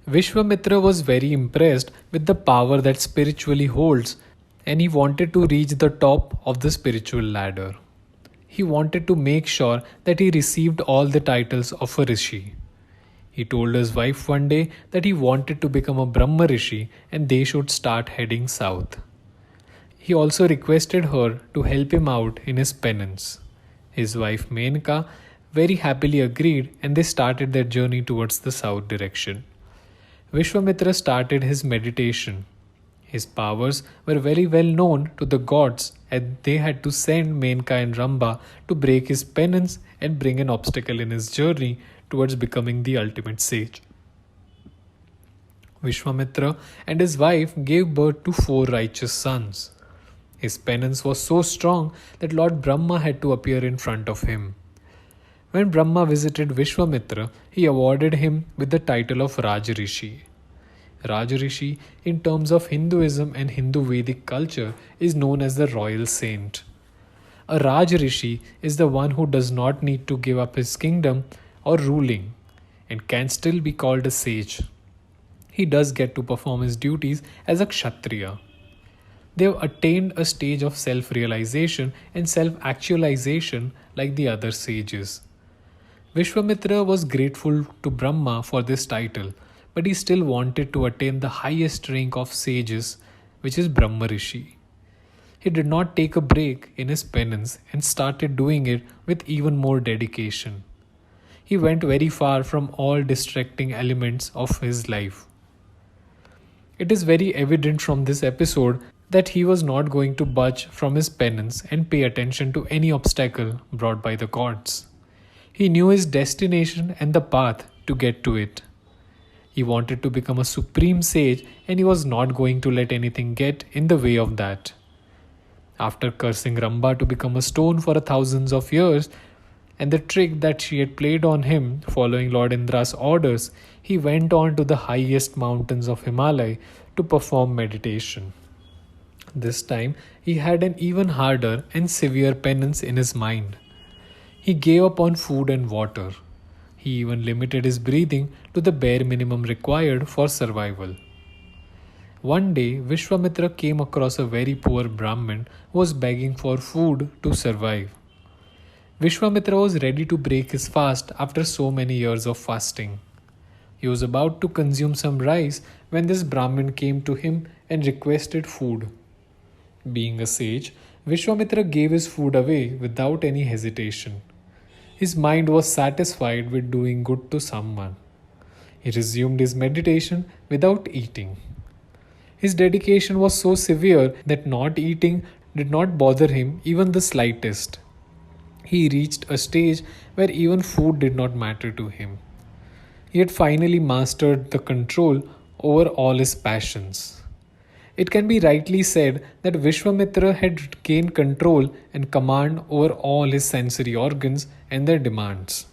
Vishvamitra was very impressed with the power that spiritually holds, and he wanted to reach the top of the spiritual ladder. He wanted to make sure that he received all the titles of a rishi. He told his wife one day that he wanted to become a Brahmarishi and they should start heading south. He also requested her to help him out in his penance. His wife Menka very happily agreed and they started their journey towards the south direction. Vishvamitra started his meditation. His powers were very well known to the gods and they had to send Menka and Ramba to break his penance and bring an obstacle in his journey towards becoming the ultimate sage. Vishvamitra and his wife gave birth to 4 righteous sons. His penance was so strong that Lord Brahma had to appear in front of him. When Brahma visited Vishvamitra, he awarded him with the title of Rajarishi. Rajarishi, in terms of Hinduism and Hindu Vedic culture, is known as the royal saint. A Rajarishi is the one who does not need to give up his kingdom or ruling and can still be called a sage. He does get to perform his duties as a Kshatriya. They have attained a stage of self realization and self actualization like the other sages. Vishvamitra was grateful to Brahma for this title, but he still wanted to attain the highest rank of sages, which is Brahmarishi. He did not take a break in his penance and started doing it with even more dedication. He went very far from all distracting elements of his life. It is very evident from this episode that he was not going to budge from his penance and pay attention to any obstacle brought by the gods. He knew his destination and the path to get to it. He wanted to become a supreme sage and he was not going to let anything get in the way of that. After cursing Ramba to become a stone for thousands of years and the trick that she had played on him following Lord Indra's orders, he went on to the highest mountains of Himalaya to perform meditation. This time he had an even harder and severe penance in his mind. He gave up on food and water. He even limited his breathing to the bare minimum required for survival. One day, Vishvamitra came across a very poor Brahmin who was begging for food to survive. Vishvamitra was ready to break his fast after so many years of fasting. He was about to consume some rice when this Brahmin came to him and requested food. Being a sage, Vishvamitra gave his food away without any hesitation. His mind was satisfied with doing good to someone. He resumed his meditation without eating. His dedication was so severe that not eating did not bother him even the slightest. He reached a stage where even food did not matter to him. He had finally mastered the control over all his passions. It can be rightly said that Vishvamitra had gained control and command over all his sensory organs and their demands.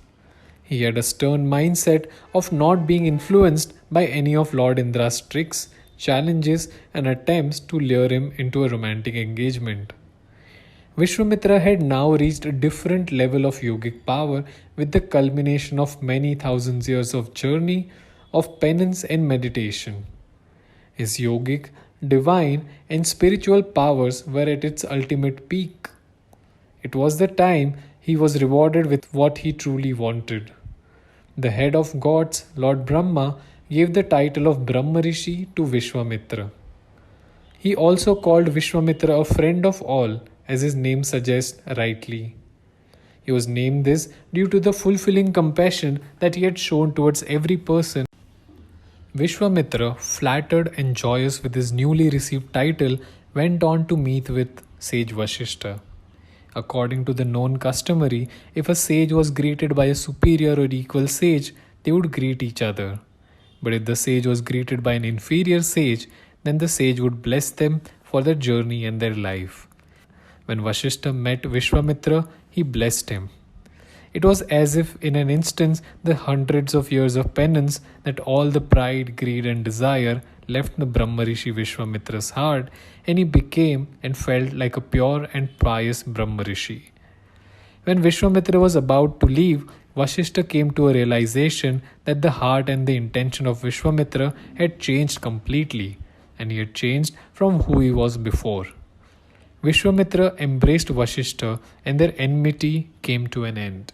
He had a stern mindset of not being influenced by any of Lord Indra's tricks, challenges, and attempts to lure him into a romantic engagement. Vishvamitra had now reached a different level of yogic power with the culmination of many thousands years of journey, of penance and meditation. His yogic, divine, and spiritual powers were at its ultimate peak. It was the time he was rewarded with what he truly wanted. The head of gods, Lord Brahma, gave the title of Brahmarishi to Vishvamitra. He also called Vishvamitra a friend of all, as his name suggests rightly. He was named this due to the fulfilling compassion that he had shown towards every person. Vishvamitra, flattered and joyous with his newly received title, went on to meet with sage Vashishta. According to the known customary, if a sage was greeted by a superior or equal sage, they would greet each other. But if the sage was greeted by an inferior sage, then the sage would bless them for their journey and their life. When Vashishta met Vishvamitra, he blessed him. It was as if in an instant the hundreds of years of penance that all the pride, greed and desire left the Brahmarishi Vishvamitra's heart and he became and felt like a pure and pious Brahmarishi. When Vishvamitra was about to leave, Vashishta came to a realization that the heart and the intention of Vishvamitra had changed completely, and he had changed from who he was before. Vishvamitra embraced Vashishta, and their enmity came to an end.